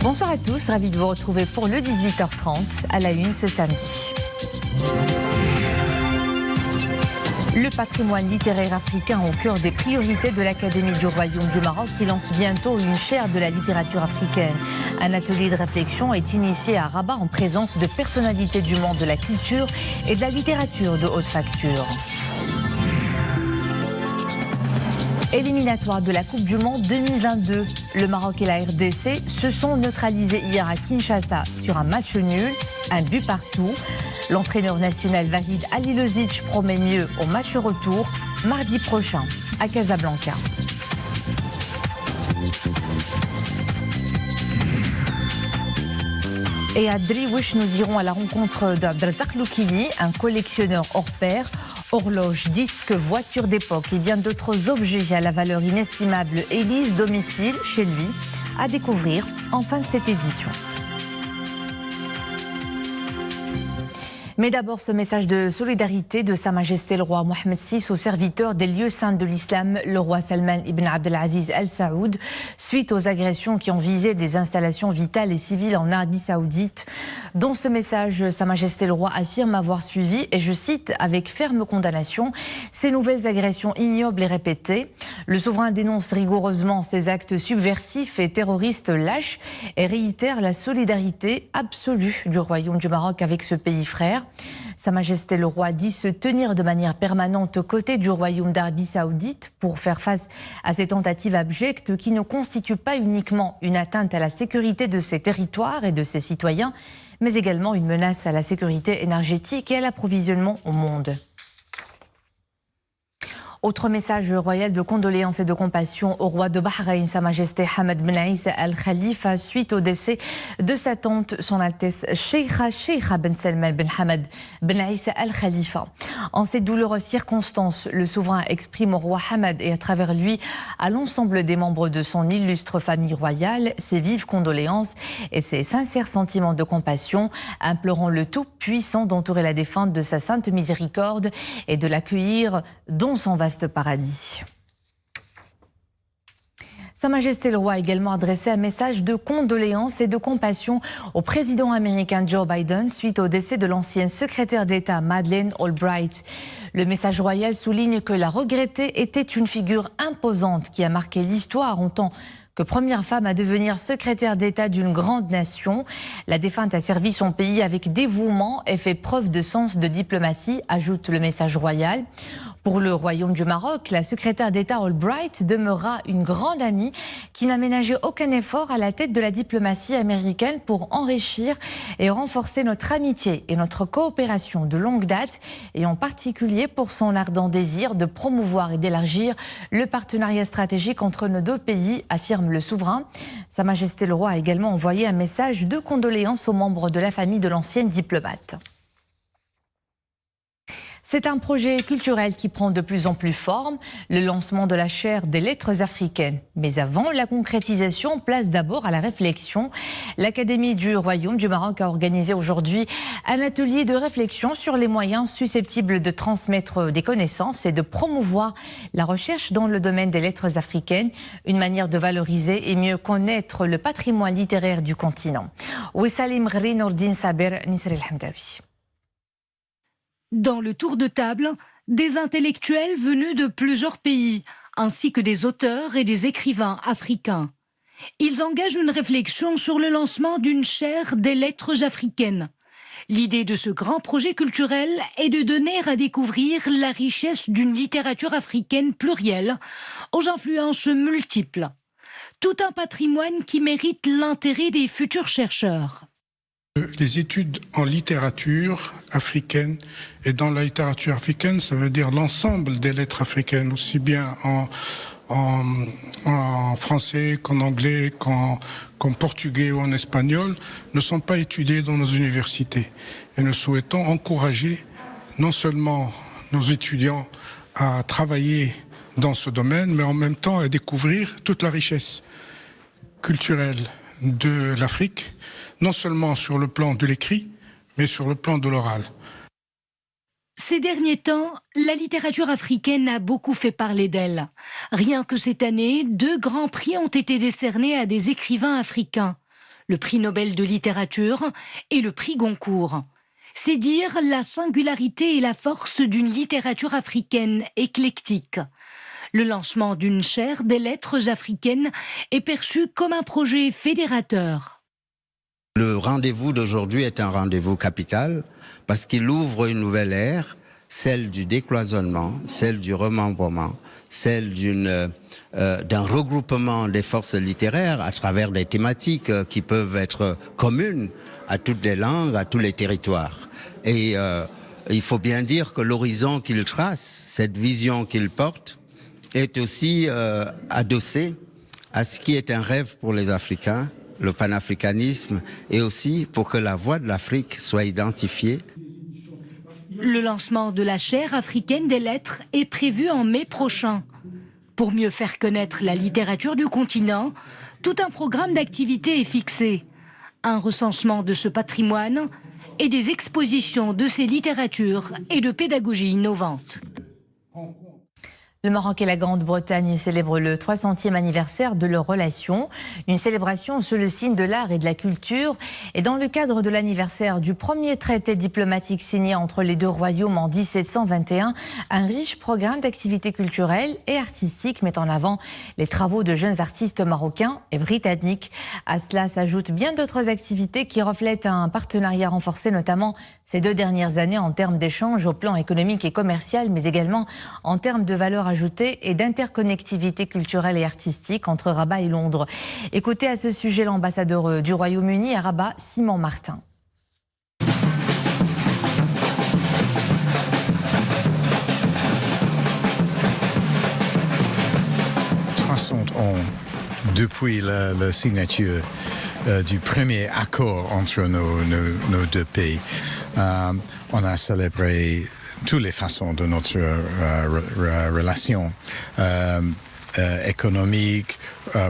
Bonsoir à tous, ravi de vous retrouver pour le 18h30 à la une ce samedi. Le patrimoine littéraire africain au cœur des priorités de l'Académie du Royaume du Maroc qui lance bientôt une chaire de la littérature africaine. Un atelier de réflexion est initié à Rabat en présence de personnalités du monde de la culture et de la littérature de haute facture. Éliminatoire de la Coupe du Monde 2022. Le Maroc et la RDC se sont neutralisés hier à Kinshasa sur un match nul, un but partout. L'entraîneur national Vahid Halilovic promet mieux au match retour mardi prochain à Casablanca. Et à Driouech, nous irons à la rencontre d'Abdelrazak Loukili, un collectionneur hors pair. Horloges, disques, voitures d'époque et bien d'autres objets à la valeur inestimable élisent domicile chez lui, à découvrir en fin de cette édition. Mais d'abord, ce message de solidarité de Sa Majesté le roi Mohammed VI aux serviteurs des lieux saints de l'islam, le roi Salman ibn Abdelaziz Al Saoud, suite aux agressions qui ont visé des installations vitales et civiles en Arabie Saoudite. Dans ce message, Sa Majesté le roi affirme avoir suivi, et je cite, avec ferme condamnation, ces nouvelles agressions ignobles et répétées. Le souverain dénonce rigoureusement ces actes subversifs et terroristes lâches et réitère la solidarité absolue du Royaume du Maroc avec ce pays frère. Sa Majesté le roi dit se tenir de manière permanente aux côtés du Royaume d'Arabie Saoudite pour faire face à ces tentatives abjectes qui ne constituent pas uniquement une atteinte à la sécurité de ses territoires et de ses citoyens, mais également une menace à la sécurité énergétique et à l'approvisionnement au monde. Autre message royal de condoléances et de compassion au roi de Bahreïn, Sa Majesté Hamad Ben Issa Al Khalifa, suite au décès de sa tante, son Altesse Sheikha Ben Salman Ben Hamad Ben Issa Al Khalifa. En ces douloureuses circonstances, le souverain exprime au roi Hamad et à travers lui à l'ensemble des membres de son illustre famille royale ses vives condoléances et ses sincères sentiments de compassion, implorant le Tout-Puissant d'entourer la défunte de sa sainte miséricorde et de l'accueillir dans son vaste paradis. Sa Majesté le roi a également adressé un message de condoléances et de compassion au président américain Joe Biden suite au décès de l'ancienne secrétaire d'État Madeleine Albright. Le message royal souligne que la regrettée était une figure imposante qui a marqué l'histoire en tant que première femme à devenir secrétaire d'État d'une grande nation. La défunte a servi son pays avec dévouement et fait preuve de sens de diplomatie, ajoute le message royal. Pour le Royaume du Maroc, la secrétaire d'État Albright demeurera une grande amie qui n'a ménagé aucun effort à la tête de la diplomatie américaine pour enrichir et renforcer notre amitié et notre coopération de longue date, et en particulier pour son ardent désir de promouvoir et d'élargir le partenariat stratégique entre nos deux pays, affirme le souverain. Sa Majesté le roi a également envoyé un message de condoléances aux membres de la famille de l'ancienne diplomate. C'est un projet culturel qui prend de plus en plus forme, le lancement de la chaire des lettres africaines. Mais avant la concrétisation, place d'abord à la réflexion. L'Académie du Royaume du Maroc a organisé aujourd'hui un atelier de réflexion sur les moyens susceptibles de transmettre des connaissances et de promouvoir la recherche dans le domaine des lettres africaines, une manière de valoriser et mieux connaître le patrimoine littéraire du continent. Ouissalim Ghri Nourdine Saber, Nisri El Hamdawi. Dans le tour de table, des intellectuels venus de plusieurs pays, ainsi que des auteurs et des écrivains africains. Ils engagent une réflexion sur le lancement d'une chaire des lettres africaines. L'idée de ce grand projet culturel est de donner à découvrir la richesse d'une littérature africaine plurielle, aux influences multiples. Tout un patrimoine qui mérite l'intérêt des futurs chercheurs. Les études en littérature africaine, et dans la littérature africaine, ça veut dire l'ensemble des lettres africaines, aussi bien en français qu'en anglais, qu'en portugais ou en espagnol, ne sont pas étudiées dans nos universités. Et nous souhaitons encourager non seulement nos étudiants à travailler dans ce domaine, mais en même temps à découvrir toute la richesse culturelle de l'Afrique, non seulement sur le plan de l'écrit, mais sur le plan de l'oral. Ces derniers temps, la littérature africaine a beaucoup fait parler d'elle. Rien que cette année, 2 grands prix ont été décernés à des écrivains africains. le prix Nobel de littérature et le prix Goncourt. C'est dire la singularité et la force d'une littérature africaine éclectique. Le lancement d'une chaire des lettres africaines est perçu comme un projet fédérateur. Le rendez-vous d'aujourd'hui est un rendez-vous capital parce qu'il ouvre une nouvelle ère, celle du décloisonnement, celle du remembrement, celle d'un regroupement des forces littéraires à travers des thématiques qui peuvent être communes à toutes les langues, à tous les territoires. Et il faut bien dire que l'horizon qu'il trace, cette vision qu'il porte, est aussi adossée à ce qui est un rêve pour les Africains, le panafricanisme, et aussi pour que la voix de l'Afrique soit identifiée. Le lancement de la chaire africaine des lettres est prévu en mai prochain. Pour mieux faire connaître la littérature du continent, tout un programme d'activités est fixé. Un recensement de ce patrimoine et des expositions de ces littératures et de pédagogie innovante. Le Maroc et la Grande-Bretagne célèbrent le 300e anniversaire de leur relation. Une célébration sous le signe de l'art et de la culture. Et dans le cadre de l'anniversaire du premier traité diplomatique signé entre les deux royaumes en 1721, un riche programme d'activités culturelles et artistiques met en avant les travaux de jeunes artistes marocains et britanniques. À cela s'ajoutent bien d'autres activités qui reflètent un partenariat renforcé, notamment ces 2 dernières années en termes d'échanges au plan économique et commercial, mais également en termes de valeur ajoutée et d'interconnectivité culturelle et artistique entre Rabat et Londres. Écoutez à ce sujet l'ambassadeur du Royaume-Uni à Rabat, Simon Martin. Depuis la signature du premier accord entre nos deux pays. On a célébré toutes les façons de notre relation économique,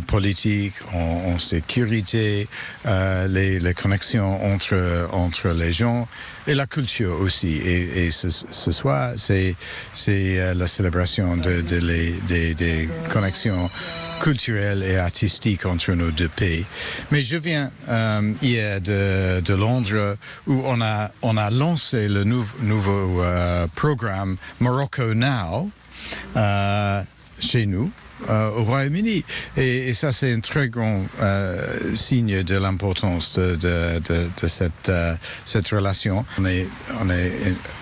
politique, en sécurité, les connexions entre les gens et la culture aussi. Et ce soir, c'est la célébration des connexions culturelles et artistiques entre nos deux pays. Mais je viens hier de Londres où on a lancé le nouveau programme Morocco Now chez nous. Au Royaume-Uni. Et ça, c'est un très grand signe de l'importance de cette relation. On est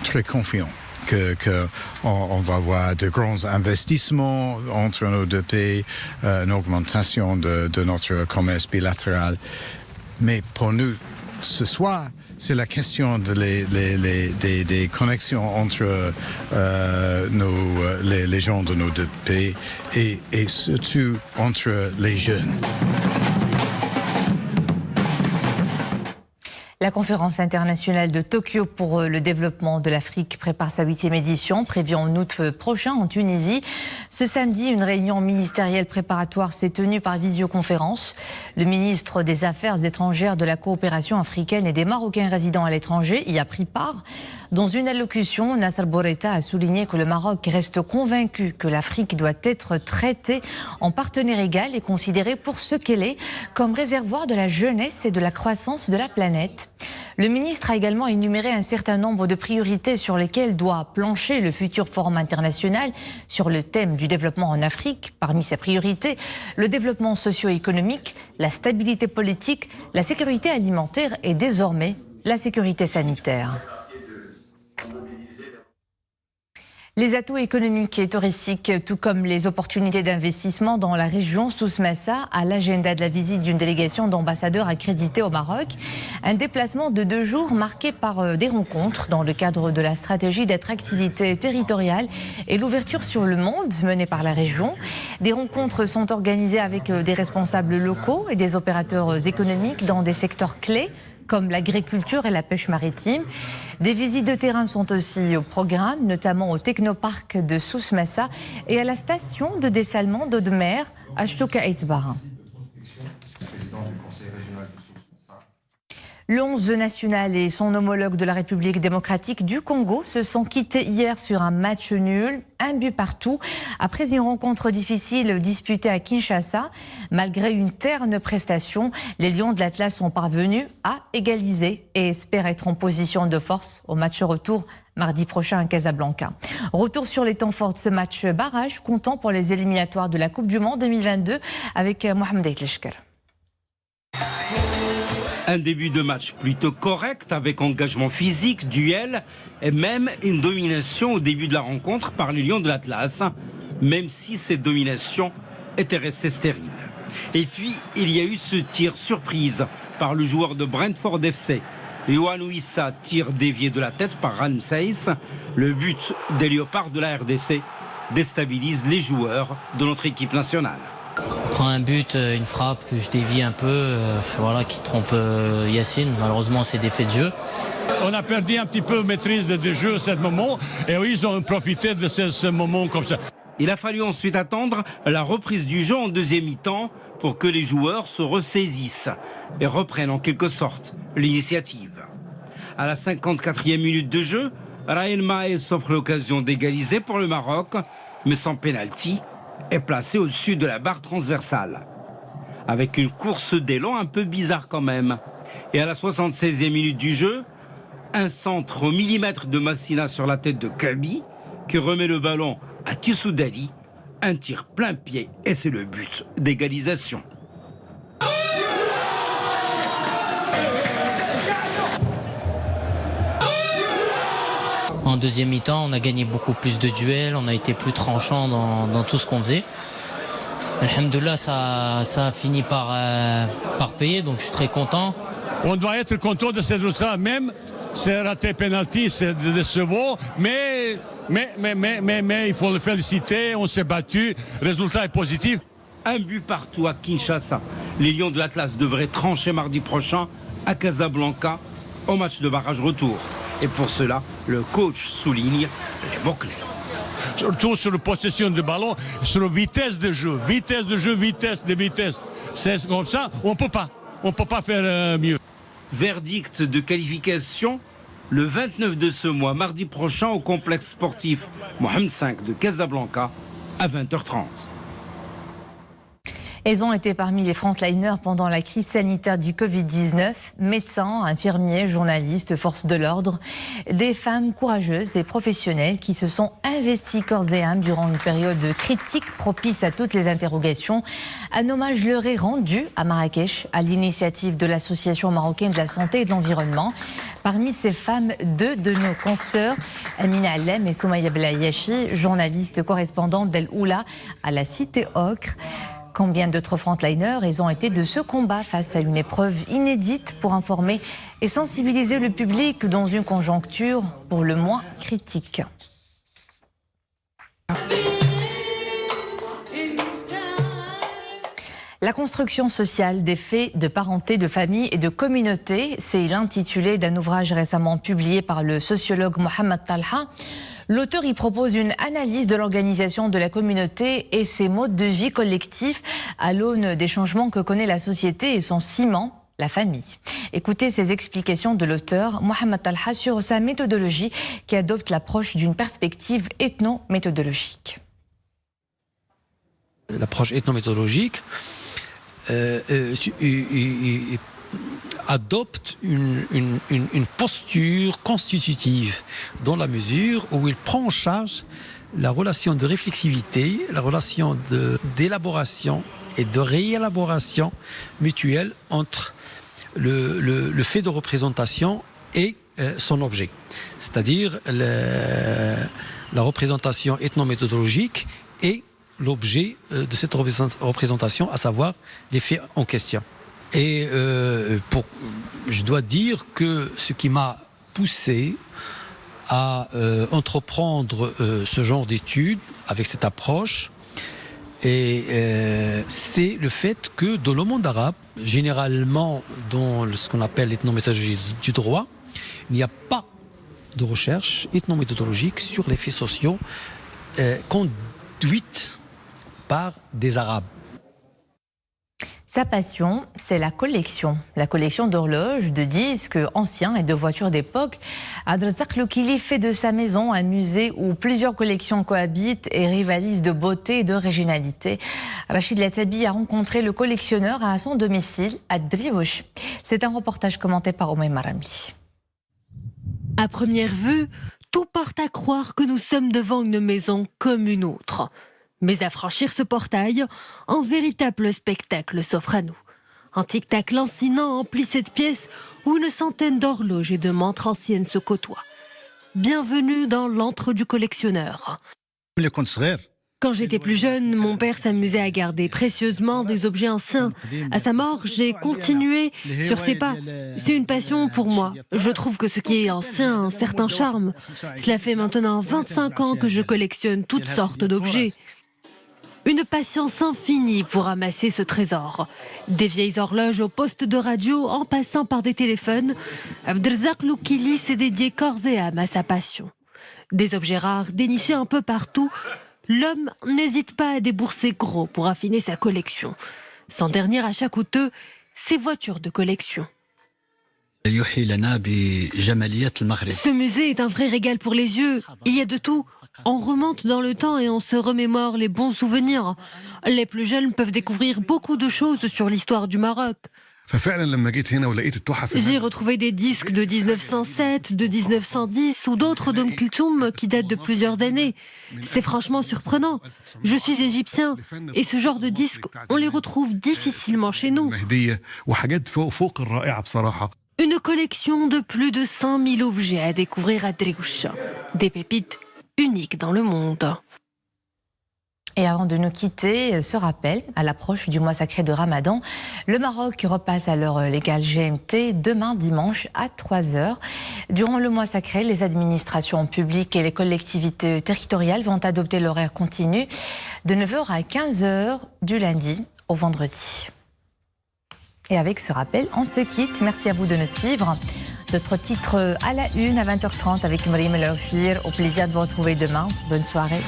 très confiant qu'on va avoir de grands investissements entre nos deux pays, une augmentation de notre commerce bilatéral. Mais pour nous, ce soir, c'est la question des connexions entre les gens de nos deux pays et surtout entre les jeunes. La conférence internationale de Tokyo pour le développement de l'Afrique prépare sa 8e édition, prévue en août prochain en Tunisie. Ce samedi, une réunion ministérielle préparatoire s'est tenue par visioconférence. Le ministre des Affaires étrangères, de la coopération africaine et des Marocains résidant à l'étranger y a pris part. Dans une allocution, Nasser Bourita a souligné que le Maroc reste convaincu que l'Afrique doit être traitée en partenaire égal et considérée pour ce qu'elle est, comme réservoir de la jeunesse et de la croissance de la planète. Le ministre a également énuméré un certain nombre de priorités sur lesquelles doit plancher le futur forum international sur le thème du développement en Afrique. Parmi ces priorités, le développement socio-économique, la stabilité politique, la sécurité alimentaire et désormais la sécurité sanitaire. Les atouts économiques et touristiques, tout comme les opportunités d'investissement dans la région, Souss-Massa à l'agenda de la visite d'une délégation d'ambassadeurs accrédités au Maroc. Un déplacement de 2 jours marqué par des rencontres dans le cadre de la stratégie d'attractivité territoriale et l'ouverture sur le monde menée par la région. Des rencontres sont organisées avec des responsables locaux et des opérateurs économiques dans des secteurs clés comme l'agriculture et la pêche maritime. Des visites de terrain sont aussi au programme, notamment au technoparc de Souss-Massa et à la station de dessalement d'eau de mer à Chouka Eitbarin. Le 11 national et son homologue de la République démocratique du Congo se sont quittés hier sur un match nul, 1 but partout, après une rencontre difficile disputée à Kinshasa. Malgré une terne prestation, les Lions de l'Atlas sont parvenus à égaliser et espèrent être en position de force au match retour mardi prochain à Casablanca. Retour sur les temps forts de ce match barrage, comptant pour les éliminatoires de la Coupe du Monde 2022 avec Mohamed Aitleshker. Un début de match plutôt correct avec engagement physique, duel et même une domination au début de la rencontre par les Lions de l'Atlas, même si cette domination était restée stérile. Et puis, il y a eu ce tir surprise par le joueur de Brentford FC. Yohan Wissa, tir dévié de la tête par Ramsès. Le but des Léopards de la RDC déstabilise les joueurs de notre équipe nationale. On prend un but, une frappe que je dévie un peu, qui trompe Yacine. Malheureusement, c'est des faits de jeu. On a perdu un petit peu maîtrise de jeu à ce moment et oui, ils ont profité de ce moment comme ça. Il a fallu ensuite attendre la reprise du jeu en deuxième mi-temps pour que les joueurs se ressaisissent et reprennent en quelque sorte l'initiative. À la 54e minute de jeu, Raël Maes offre l'occasion d'égaliser pour le Maroc, mais sans pénalty, est placé au-dessus de la barre transversale. Avec une course d'élan un peu bizarre quand même. Et à la 76e minute du jeu, un centre au millimètre de Massina sur la tête de Kabi, qui remet le ballon à Tissoudali, un tir plein pied et c'est le but d'égalisation. En deuxième mi-temps, on a gagné beaucoup plus de duels, on a été plus tranchant dans tout ce qu'on faisait. Alhamdoulilah, ça a fini par payer, donc je suis très content. On doit être content de ce résultat, même c'est raté penalty, c'est décevant, mais il faut le féliciter, on s'est battu, le résultat est positif. Un but partout à Kinshasa. Les Lions de l'Atlas devraient trancher mardi prochain à Casablanca au match de barrage retour. Et pour cela, le coach souligne les mots-clés. Surtout sur la possession de ballon, sur la vitesse de jeu, vitesse. C'est comme ça, on ne peut pas faire mieux. Verdict de qualification le 29 de ce mois, mardi prochain, au complexe sportif Mohamed V de Casablanca à 20h30. Ils ont été parmi les frontliners pendant la crise sanitaire du Covid-19. Médecins, infirmiers, journalistes, forces de l'ordre. Des femmes courageuses et professionnelles qui se sont investies corps et âme durant une période critique propice à toutes les interrogations. Un hommage leur est rendu à Marrakech à l'initiative de l'Association marocaine de la santé et de l'environnement. Parmi ces femmes, deux de nos consoeurs, Amina Allem et Soumaya Belayachi, journalistes correspondantes d'El Oula à la Cité Ocre. Combien d'autres frontliners ils ont été de ce combat face à une épreuve inédite pour informer et sensibiliser le public dans une conjoncture pour le moins critique. La construction sociale des faits de parenté, de famille et de communauté, c'est l'intitulé d'un ouvrage récemment publié par le sociologue Mohamed Talha. L'auteur y propose une analyse de l'organisation de la communauté et ses modes de vie collectifs à l'aune des changements que connaît la société et son ciment, la famille. Écoutez ces explications de l'auteur Mohamed Talha sur sa méthodologie qui adopte l'approche d'une perspective ethno-méthodologique. L'approche ethno-méthodologique adopte une posture constitutive dans la mesure où il prend en charge la relation de réflexivité, la relation d'élaboration et de réélaboration mutuelle entre le fait de représentation et son objet. C'est-à-dire la représentation ethno-méthodologique et l'objet de cette représentation, à savoir les faits en question. Et je dois dire que ce qui m'a poussé à entreprendre ce genre d'études avec cette approche, c'est le fait que dans le monde arabe, généralement dans ce qu'on appelle l'ethnométhodologie du droit, il n'y a pas de recherche ethnométhodologique sur les faits sociaux conduite par des Arabes. Sa passion, c'est la collection d'horloges, de disques anciens et de voitures d'époque. Abdelrazak Loukili fait de sa maison un musée où plusieurs collections cohabitent et rivalisent de beauté et d'originalité. Rachid Latabi a rencontré le collectionneur à son domicile à Driouch. C'est un reportage commenté par Oumay Marami. À première vue, tout porte à croire que nous sommes devant une maison comme une autre. Mais à franchir ce portail, un véritable spectacle s'offre à nous. Un tic-tac lancinant emplit cette pièce où une centaine d'horloges et de montres anciennes se côtoient. Bienvenue dans l'antre du collectionneur. Quand j'étais plus jeune, mon père s'amusait à garder précieusement des objets anciens. À sa mort, j'ai continué sur ses pas. C'est une passion pour moi. Je trouve que ce qui est ancien a un certain charme. Cela fait maintenant 25 ans que je collectionne toutes sortes d'objets. Une patience infinie pour amasser ce trésor. Des vieilles horloges au poste de radio en passant par des téléphones, Abdelrazak Loukili s'est dédié corps et âme à sa passion. Des objets rares dénichés un peu partout, l'homme n'hésite pas à débourser gros pour affiner sa collection. Sans dernier achat coûteux, ses voitures de collection. Ce musée est un vrai régal pour les yeux. Il y a de tout. On remonte dans le temps et on se remémore les bons souvenirs. Les plus jeunes peuvent découvrir beaucoup de choses sur l'histoire du Maroc. J'ai retrouvé des disques de 1907, de 1910 ou d'autres d'Oum Kulthum qui datent de plusieurs années. C'est franchement surprenant. Je suis égyptien et ce genre de disques, on les retrouve difficilement chez nous. Une collection de plus de 5000 objets à découvrir à Driouch. Des pépites uniques dans le monde. Et avant de nous quitter, ce rappel, à l'approche du mois sacré de Ramadan, le Maroc repasse à l'heure légale GMT demain dimanche à 3h. Durant le mois sacré, les administrations publiques et les collectivités territoriales vont adopter l'horaire continu de 9h à 15h du lundi au vendredi. Et avec ce rappel, on se quitte. Merci à vous de nous suivre. Notre titre à la une à 20h30 avec Marim El Ofir. Au plaisir de vous retrouver demain. Bonne soirée.